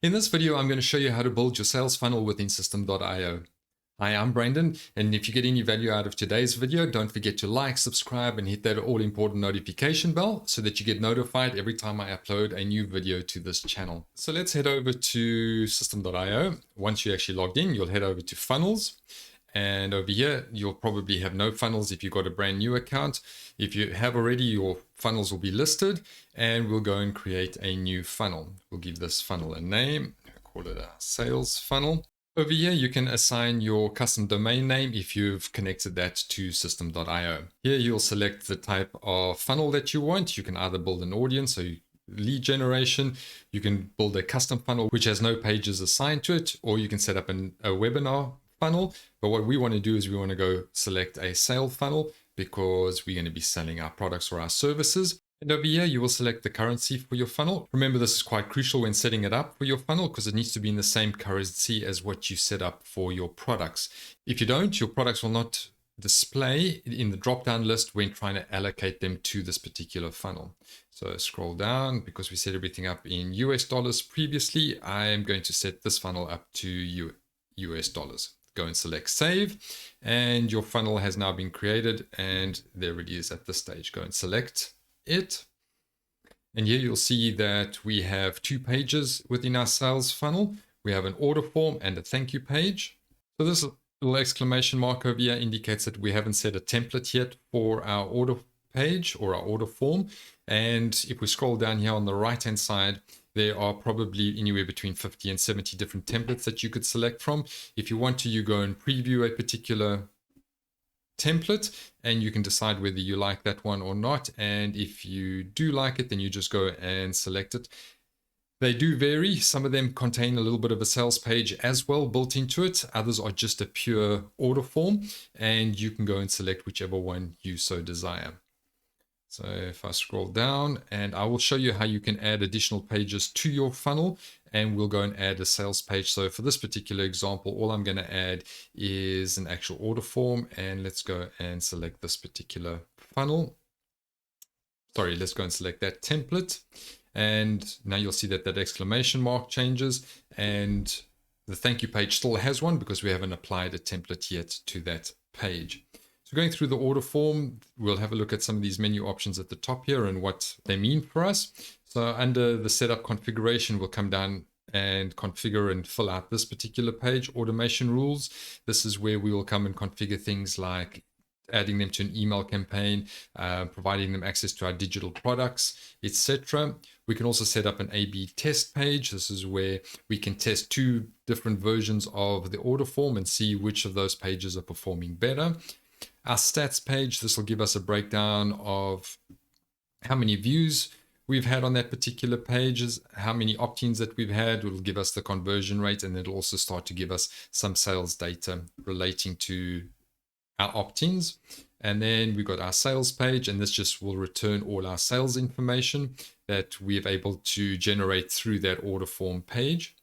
In this video, I'm going to show you how to build your sales funnel within 𝗠cistem.io. Hi, I'm Brandon, and if you get any value out of today's video, don't forget to like, subscribe, and hit that all-important notification bell so that you get notified every time I upload a new video to this channel. So let's head over to 𝗠cistem.io. Once you're actually logged in, you'll head over to Funnels. And over here, you'll probably have no funnels if you've got a brand new account. If you have already, your funnels will be listed, and we'll go and create a new funnel. We'll give this funnel a name, call it a sales funnel. Over here, you can assign your custom domain name if you've connected that to 𝗠cistem.io. Here, you'll select the type of funnel that you want. You can either build an audience, so lead generation. You can build a custom funnel which has no pages assigned to it, or you can set up a webinar funnel. But what we want to do is we want to go select a sale funnel because we're going to be selling our products or our services. And over here, you will select the currency for your funnel. Remember, this is quite crucial when setting it up for your funnel because it needs to be in the same currency as what you set up for your products. If you don't, your products will not display in the drop-down list when trying to allocate them to this particular funnel. So scroll down. Because we set everything up in US dollars previously, I am going to set this funnel up to US dollars. Go and select save, and your funnel has now been created, and there it is at this stage. Go and select it. And here you'll see that we have two pages within our sales funnel. We have an order form and a thank you page. So this little exclamation mark over here indicates that we haven't set a template yet for our order page or our order form. And if we scroll down here on the right hand side, there are probably anywhere between 50 and 70 different templates that you could select from. If you want to, you go and preview a particular template and you can decide whether you like that one or not. And if you do like it, then you just go and select it. They do vary. Some of them contain a little bit of a sales page as well built into it. Others are just a pure order form, and you can go and select whichever one you so desire. So if I scroll down, and I will show you how you can add additional pages to your funnel, and we'll go and add a sales page. So for this particular example, all I'm going to add is an actual order form, and let's go and select this particular funnel. Sorry, let's go and select that template. And now you'll see that that exclamation mark changes, and the thank you page still has one because we haven't applied a template yet to that page. So going through the order form, we'll have a look at some of these menu options at the top here and what they mean for us. So under the setup configuration, we'll come down and configure and fill out this particular page, automation rules. This is where we will come and configure things like adding them to an email campaign, providing them access to our digital products, etc. We can also set up an A/B test page. This is where we can test two different versions of the order form and see which of those pages are performing better. Our stats page, this will give us a breakdown of how many views we've had on that particular page, how many opt-ins that we've had. It will give us the conversion rate, and it'll also start to give us some sales data relating to our opt-ins. And then we've got our sales page, and this just will return all our sales information that we're able to generate through that order form page.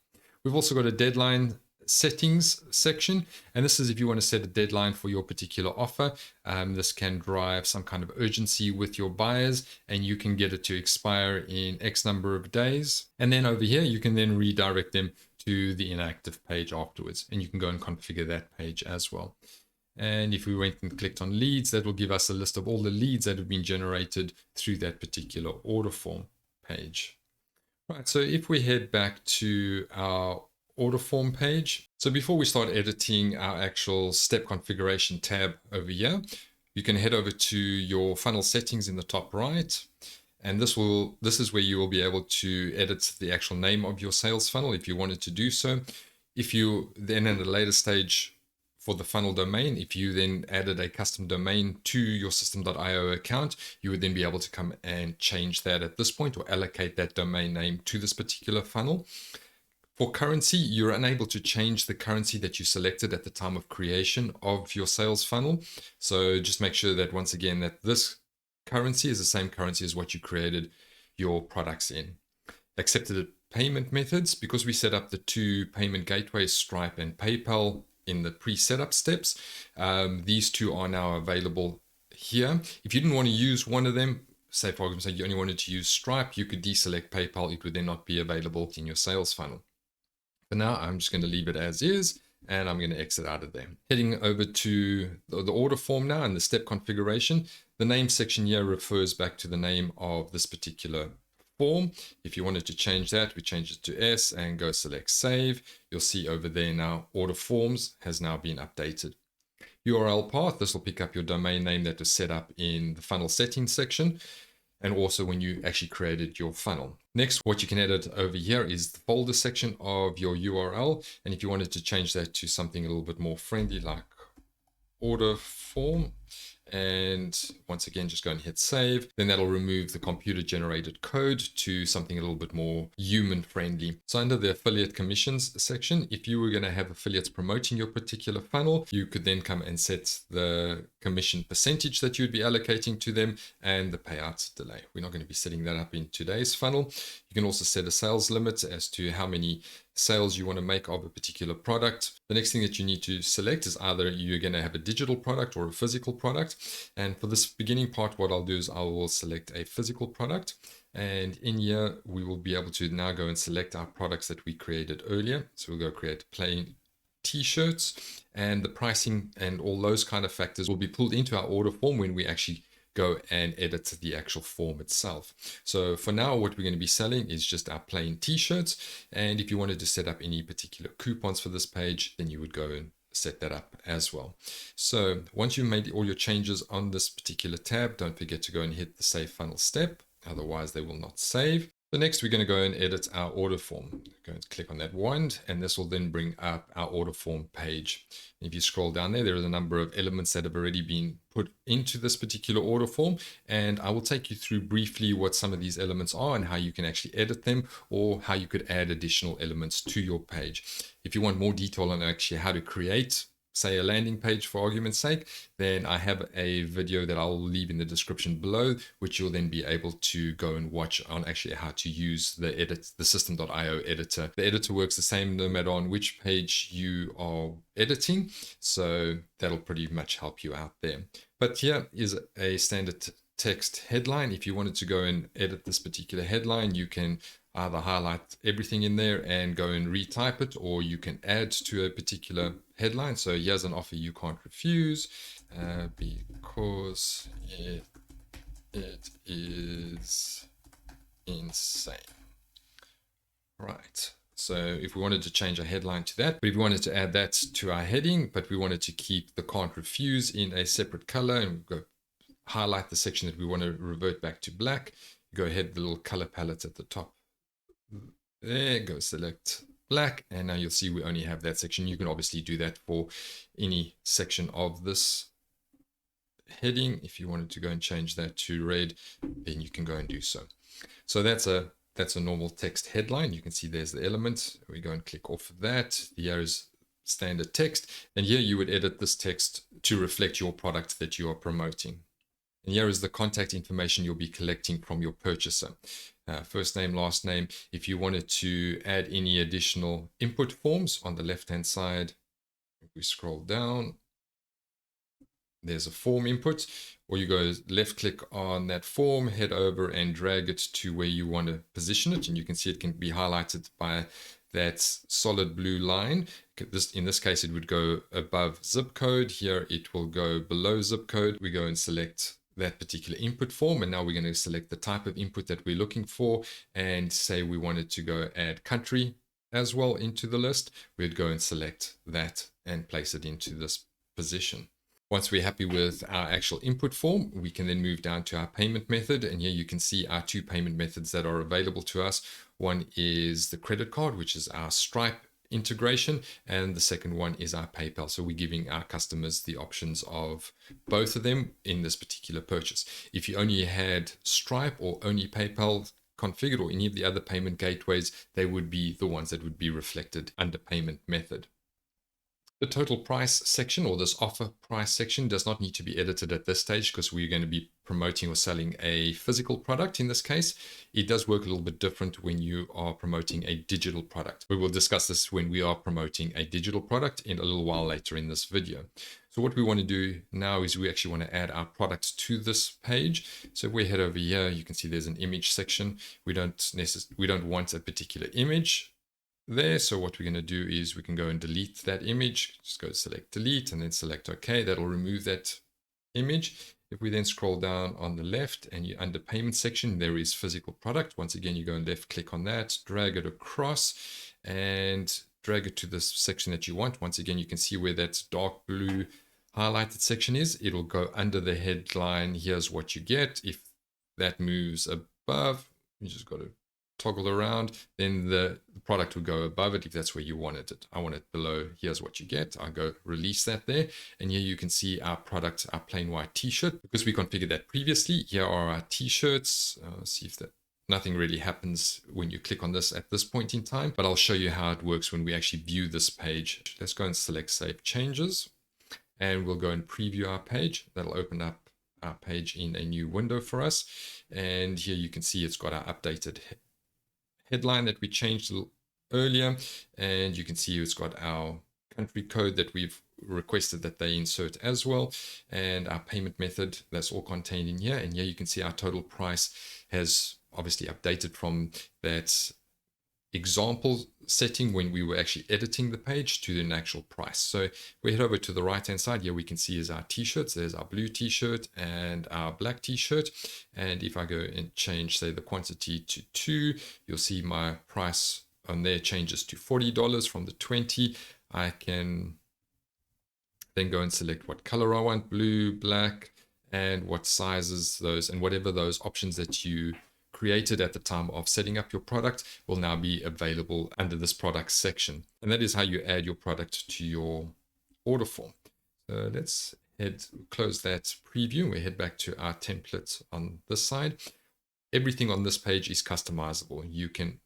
We've also got a deadline settings section, and this is if you want to set a deadline for your particular offer. This can drive some kind of urgency with your buyers, and you can get it to expire in X number of days. And then over here, you can then redirect them to the inactive page afterwards, and you can go and configure that page as well. And if we went and clicked on leads, that will give us a list of all the leads that have been generated through that particular order form page. Right, so if we head back to our order form page. So before we start editing our actual step configuration tab over here, you can head over to your funnel settings in the top right. And this is where you will be able to edit the actual name of your sales funnel if you wanted to do so. If you then at a later stage for the funnel domain, if you then added a custom domain to your 𝗠cistem.io account, you would then be able to come and change that at this point or allocate that domain name to this particular funnel. For currency, you're unable to change the currency that you selected at the time of creation of your sales funnel. So just make sure that once again that this currency is the same currency as what you created your products in. Accepted payment methods, because we set up the two payment gateways, Stripe and PayPal, in the pre-setup steps, these two are now available here. If you didn't want to use one of them, say for example, you only wanted to use Stripe, you could deselect PayPal. It would then not be available in your sales funnel. For now, I'm just going to leave it as is, and I'm going to exit out of there. Heading over to the order form now and the step configuration. The name section here refers back to the name of this particular form. If you wanted to change that, we change it to S and go select save. You'll see over there now, order forms has now been updated. URL path, this will pick up your domain name that was set up in the funnel settings section, and also when you actually created your funnel. Next, what you can edit over here is the folder section of your URL. And if you wanted to change that to something a little bit more friendly, like order form, and once again, just go and hit save. Then that'll remove the computer generated code to something a little bit more human friendly. So under the affiliate commissions section, if you were going to have affiliates promoting your particular funnel, you could then come and set the commission percentage that you'd be allocating to them and the payout delay. We're not going to be setting that up in today's funnel. You can also set a sales limit as to how many sales you want to make of a particular product. The next thing that you need to select is either you're going to have a digital product or a physical product. And for this beginning part, what I'll do is I will select a physical product. And in here, we will be able to now go and select our products that we created earlier. So we'll go create plain t-shirts, and the pricing and all those kind of factors will be pulled into our order form when we actually go and edit the actual form itself. So for now, what we're going to be selling is just our plain t-shirts. And if you wanted to set up any particular coupons for this page, then you would go and set that up as well. So once you've made all your changes on this particular tab, don't forget to go and hit the save funnel step. Otherwise they will not save. So next we're going to go and edit our order form. Go and click on that wand, and this will then bring up our order form page. If you scroll down there, there is a number of elements that have already been put into this particular order form. And I will take you through briefly what some of these elements are and how you can actually edit them, or how you could add additional elements to your page. If you want more detail on actually how to create, say, a landing page for argument's sake, then I have a video that I'll leave in the description below, which you'll then be able to go and watch on actually how to use the system.io editor. The editor works the same no matter on which page you are editing, so that'll pretty much help you out there. But here is a standard text headline. If you wanted to go and edit this particular headline, you can either highlight everything in there and go and retype it, or you can add to a particular headline. So here's an offer you can't refuse because it is insane. Right. So if we wanted to change a headline to that, but if we wanted to add that to our heading, but we wanted to keep the can't refuse in a separate color, and go highlight the section that we want to revert back to black, go ahead, the little color palette at the top. There, go select black, and now you'll see we only have that section. You can obviously do that for any section of this heading. If you wanted to go and change that to red, then you can go and do so. So that's a normal text headline. You can see there's the element. We go and click off of that. Here is standard text, and here you would edit this text to reflect your product that you are promoting. And here is the contact information you'll be collecting from your purchaser. First name, last name. If you wanted to add any additional input forms on the left-hand side, if we scroll down, there's a form input, or you go left click on that form, head over and drag it to where you want to position it. And you can see it can be highlighted by that solid blue line. In this case, it would go above zip code. Here it will go below zip code. We go and select that particular input form, and now we're going to select the type of input that we're looking for, and say we wanted to go add country as well into the list. We'd go and select that and place it into this position. Once we're happy with our actual input form, we can then move down to our payment method, and here you can see our two payment methods that are available to us. One is the credit card, which is our Stripe integration, and the second one is our PayPal. So we're giving our customers the options of both of them in this particular purchase. If you only had Stripe or only PayPal configured, or any of the other payment gateways, they would be the ones that would be reflected under payment method. The total price section, or this offer price section, does not need to be edited at this stage because we're going to be promoting or selling a physical product in this case. It does work a little bit different when you are promoting a digital product. We will discuss this when we are promoting a digital product in a little while later in this video. So what we want to do now is we actually want to add our products to this page. So if we head over here, you can see there's an image section. We don't want a particular image there. So what we're going to do is we can go and delete that image. Just go select delete and then select OK. That'll remove that image. If we then scroll down on the left and you under payment section, there is physical product. Once again, you go and left click on that, drag it across and drag it to the section that you want. Once again, you can see where that dark blue highlighted section is. It'll go under the headline. Here's what you get. If that moves above, you just got to toggle around, then the product will go above it if that's where you wanted it. I want it below. Here's what you get. I'll go release that there. And here you can see our product, our plain white t-shirt. Because we configured that previously, here are our t-shirts. See if that nothing really happens when you click on this at this point in time, but I'll show you how it works when we actually view this page. Let's go and select Save Changes, and we'll go and preview our page. That'll open up our page in a new window for us. And here you can see it's got our updated headline that we changed earlier, and you can see it's got our country code that we've requested that they insert as well, and our payment method. That's all contained in here. And here you can see our total price has obviously updated from that example setting when we were actually editing the page to an actual price. So we head over to the right hand side. Here we can see is our t-shirts. There's our blue t-shirt and our black t-shirt. And if I go and change, say, the quantity to 2, you'll see my price on there changes to $40 from the 20. I can then go and select what color I want, blue, black, and what sizes those, and whatever those options that you created at the time of setting up your product will now be available under this product section. And that is how you add your product to your order form. So let's close that preview. We head back to our template on this side. Everything on this page is customizable. You can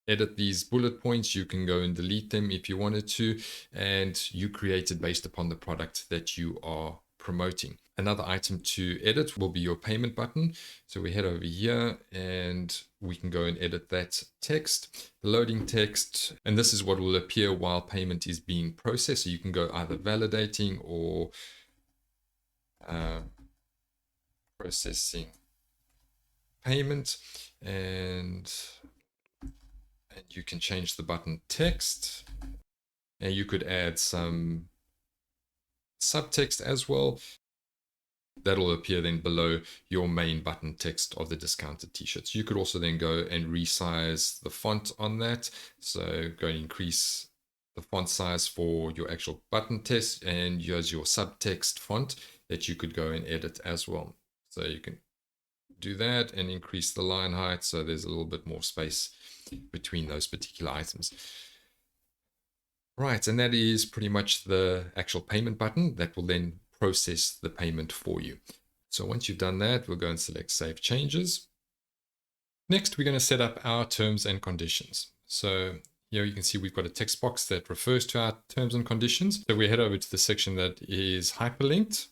edit these bullet points. You can go and delete them if you wanted to, and you create it based upon the product that you are promoting. Another item to edit will be your payment button. So we head over here and we can go and edit that text, the loading text, and this is what will appear while payment is being processed. So you can go either validating or processing payment, and you can change the button text, and you could add some subtext as well. That'll appear then below your main button text of the discounted t-shirts. You could also then go and resize the font on that. So go and increase the font size for your actual button text, and use your subtext font that you could go and edit as well. So you can do that and increase the line height so there's a little bit more space between those particular items. Right, and that is pretty much the actual payment button that will then process the payment for you. So once you've done that, we'll go and select Save Changes. Next, we're going to set up our terms and conditions. So here you can see we've got a text box that refers to our terms and conditions. So we head over to the section that is hyperlinked.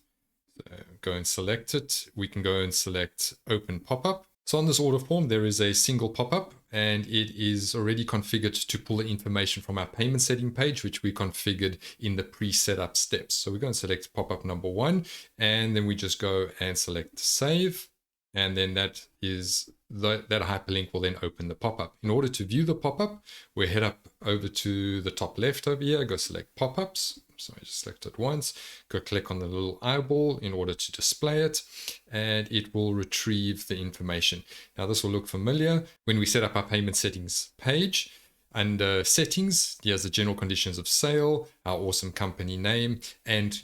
So go and select it. We can go and select Open Pop-up. So on this order form, there is a single pop-up, and it is already configured to pull the information from our payment setting page, which we configured in the pre-setup steps. So we're going to select pop-up number 1, and then we just go and select Save. And then that hyperlink will then open the pop-up. In order to view the pop-up, we head up over to the top left over here, go select pop-ups. So I just select it once, go click on the little eyeball in order to display it, and it will retrieve the information. Now this will look familiar. When we set up our payment settings page, under settings, here's the general conditions of sale, our awesome company name, and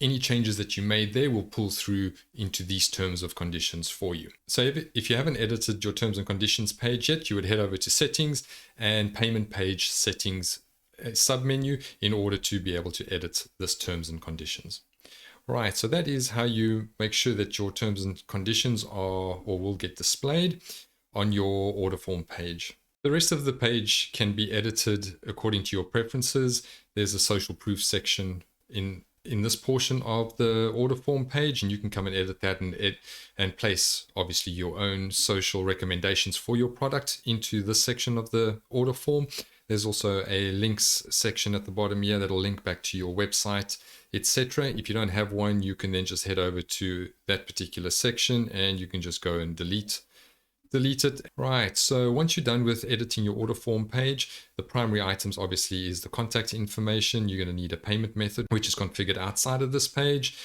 any changes that you made there will pull through into these terms of conditions for you. So if you haven't edited your terms and conditions page yet, you would head over to settings and payment page settings submenu in order to be able to edit this terms and conditions. Right, so that is how you make sure that your terms and conditions are or will get displayed on your order form page. The rest of the page can be edited according to your preferences. There's a social proof section in this portion of the order form page, and you can come and edit that and place obviously your own social recommendations for your product into this section of the order form. There's also a links section at the bottom here that'll link back to your website, etc. If you don't have one, you can then just head over to that particular section and you can just go and delete delete it. Right, so once you're done with editing your order form page, the primary items obviously is the contact information. You're going to need a payment method, which is configured outside of this page.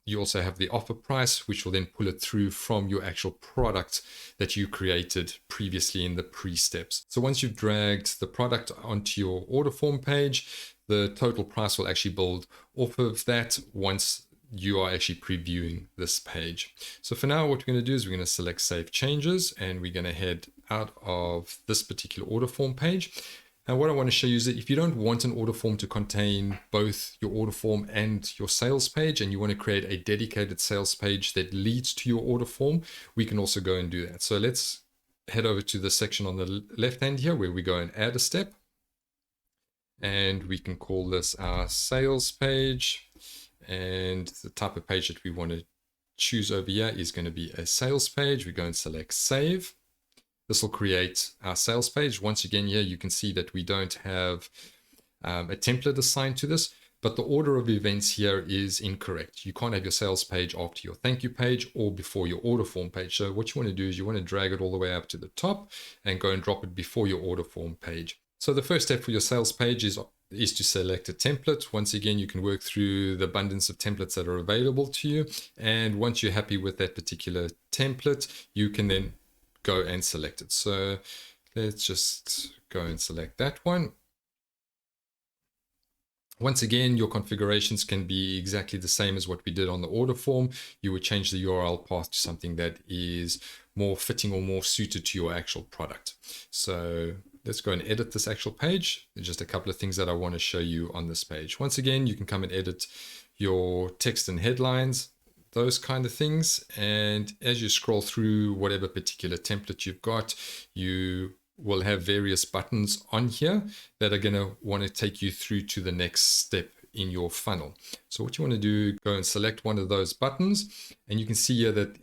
You also have the offer price, which will then pull it through from your actual product that you created previously in the pre-steps. So once you've dragged the product onto your order form page, the total price will actually build off of that once you are actually previewing this page. So for now, what we're going to do is we're going to select Save Changes, and we're going to head out of this particular order form page. And what I want to show you is that if you don't want an order form to contain both your order form and your sales page, and you want to create a dedicated sales page that leads to your order form, we can also go and do that. So let's head over to the section on the left hand here where we go and add a step. And we can call this our sales page. And the type of page that we want to choose over here is going to be a sales page. We go and select Save. This will create our sales page. Once again, here you can see that we don't have a template assigned to this, but the order of events here is incorrect. You can't have your sales page after your thank you page or before your order form page. So what you want to do is you want to drag it all the way up to the top and go and drop it before your order form page. So the first step for your sales page is to select a template. Once again, you can work through the abundance of templates that are available to you. And once you're happy with that particular template, you can then go and select it. So let's just go and select that one. Once again, your configurations can be exactly the same as what we did on the order form. You would change the URL path to something that is more fitting or more suited to your actual product. So let's go and edit this actual page. There's just a couple of things that I want to show you on this page. Once again, you can come and edit your text and headlines, those kind of things. And as you scroll through whatever particular template you've got, you will have various buttons on here that are going to want to take you through to the next step in your funnel. So what you want to do, go and select one of those buttons, and you can see here that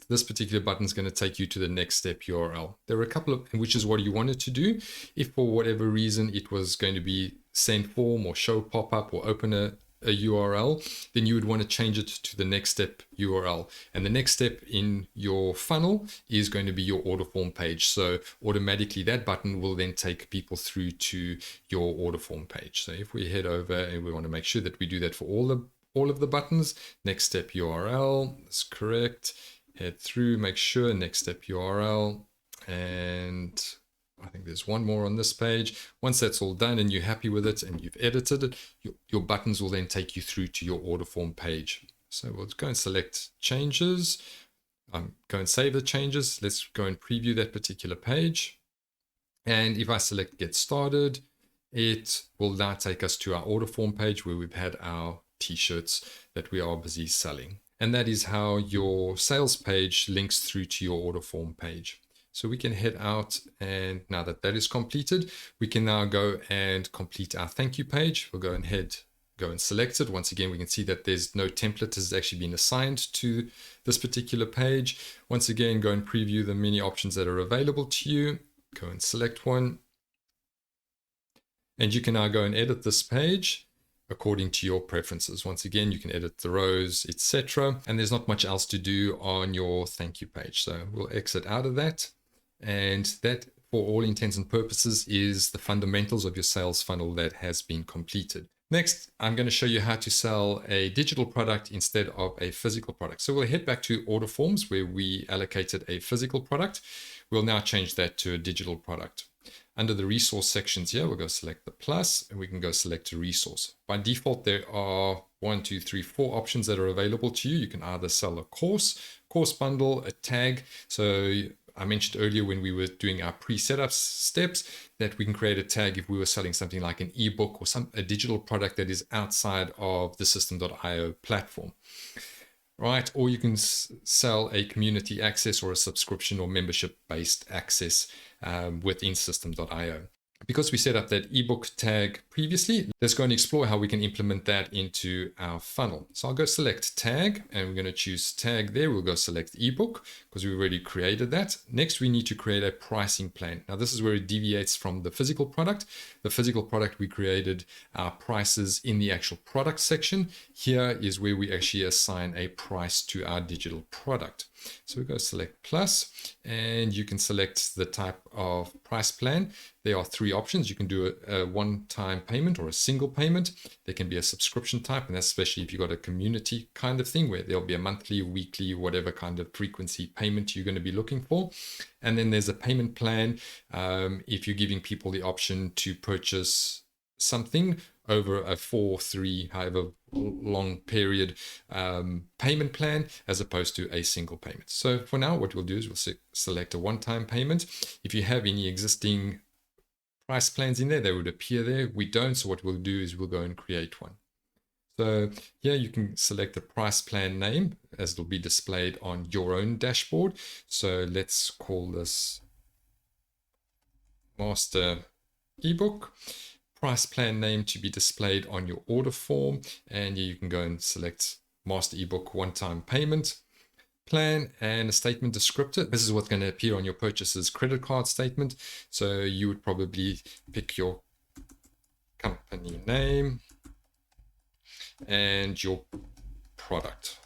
this particular button is going to take you to the next step URL. There are a couple of, which is what you wanted to do. If for whatever reason it was going to be send form or show pop-up or open a URL, then you would want to change it to the next step URL. And the next step in your funnel is going to be your order form page. So automatically that button will then take people through to your order form page. So if we head over and we want to make sure that we do that for all of the buttons, next step URL, that's correct. Head through, make sure next step URL, and I think there's one more on this page. Once that's all done and you're happy with it and you've edited it, your buttons will then take you through to your order form page. So we'll go and select changes. Go and save the changes. Let's go and preview that particular page. And if I select get started, it will now take us to our order form page where we've had our t-shirts that we are busy selling. And that is how your sales page links through to your order form page. So we can head out, and now that that is completed, we can now go and complete our thank you page. We'll go and select it. Once again, we can see that there's no template has actually been assigned to this particular page. Once again, go and preview the many options that are available to you. Go and select one. And you can now go and edit this page according to your preferences. Once again, you can edit the rows, etc. And there's not much else to do on your thank you page. So we'll exit out of that. And that, for all intents and purposes, is the fundamentals of your sales funnel that has been completed. Next, I'm going to show you how to sell a digital product instead of a physical product. So we'll head back to order forms where we allocated a physical product. We'll now change that to a digital product. Under the resource sections here, we'll go select the plus and we can go select a resource. By default, there are 1, 2, 3, 4 options that are available to you. You can either sell a course bundle, a tag. So I mentioned earlier when we were doing our pre-setup steps that we can create a tag if we were selling something like an ebook or a digital product that is outside of the System.io platform. Right, or you can sell a community access or a subscription or membership-based access within System.io. because we set up that ebook tag previously, let's go and explore how we can implement that into our funnel. So I'll go select tag, and we're going to choose tag there. We'll go select ebook because we already created that. Next, we need to create a pricing plan. Now, this is where it deviates from the physical product. The physical product, we created our prices in the actual product section. Here is where we actually assign a price to our digital product. So we go select plus, and you can select the type of price plan. There are three options. You can do a one-time payment or a single payment. There can be a subscription type, and that's especially if you've got a community kind of thing where there'll be a monthly, weekly, whatever kind of frequency payment you're going to be looking for. And then there's a payment plan if you're giving people the option to purchase something over a 4, 3, however long period payment plan, as opposed to a single payment. So for now, what we'll do is we'll select a one-time payment. If you have any existing price plans in there, they would appear there. We don't, so what we'll do is we'll go and create one. So here you can select the price plan name as it'll be displayed on your own dashboard. So let's call this Master Ebook. Price plan name to be displayed on your order form, and you can go and select Master Ebook one-time payment plan and a statement descriptor. This is what's going to appear on your purchaser's credit card statement. So you would probably pick your company name and your product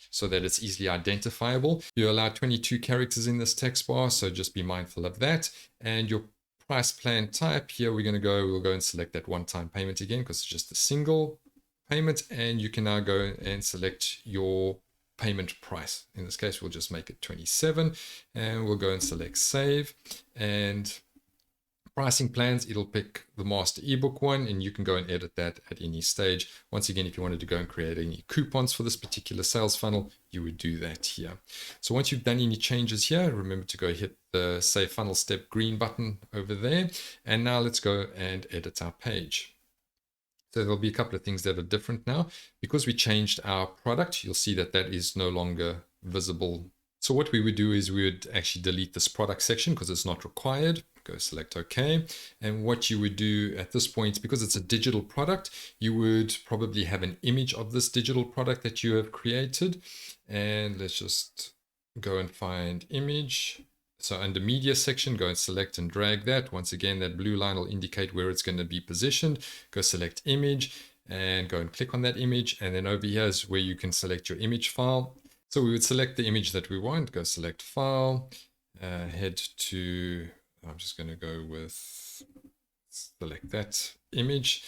so that it's easily identifiable. You allow 22 characters in this text bar, so just be mindful of that. And your price plan type, here we'll go and select that one-time payment again because it's just a single payment, and you can now go and select your payment price. In this case, we'll just make it 27, and we'll go and select save. And pricing plans, it'll pick the master ebook one, and you can go and edit that at any stage. Once again, if you wanted to go and create any coupons for this particular sales funnel, you would do that here. So once you've done any changes here, remember to go hit the Save Funnel Step green button over there. And now let's go and edit our page. So there'll be a couple of things that are different now. Because we changed our product, you'll see that that is no longer visible. So what we would do is we would actually delete this product section because it's not required. Go select OK. And what you would do at this point, because it's a digital product, you would probably have an image of this digital product that you have created. And let's just go and find image. So under media section, go and select and drag that. Once again, that blue line will indicate where it's going to be positioned. Go select image and go and click on that image. And then over here is where you can select your image file. So we would select the image that we want, go select file, head to, I'm just going to go with, select that image.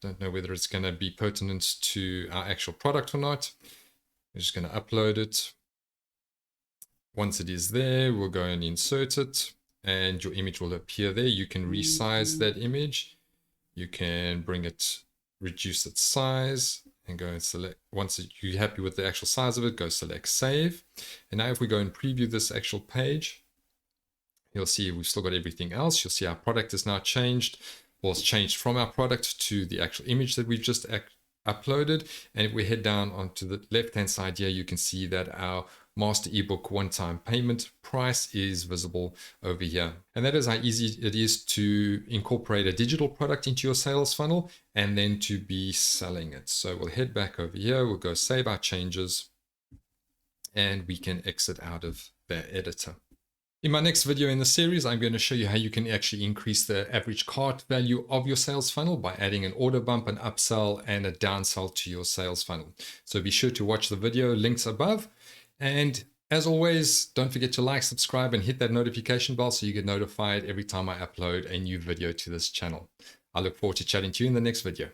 Don't know whether it's going to be pertinent to our actual product or not. We're just going to upload it. Once it is there, we'll go and insert it, and your image will appear there. You can resize that image. You can bring it, reduce its size, and go and select. Once you're happy with the actual size of it, go select save. And now if we go and preview this actual page, you'll see we've still got everything else. You'll see our product is now changed. Well, it's changed from our product to the actual image that we've just uploaded. And if we head down onto the left-hand side here, you can see that our master ebook one-time payment price is visible over here. And that is how easy it is to incorporate a digital product into your sales funnel and then to be selling it. So we'll head back over here, we'll go save our changes, and we can exit out of the editor. In my next video in the series, I'm going to show you how you can actually increase the average cart value of your sales funnel by adding an order bump, an upsell, and a downsell to your sales funnel. So be sure to watch the video, links above. And as always, don't forget to like, subscribe, and hit that notification bell so you get notified every time I upload a new video to this channel. I look forward to chatting to you in the next video.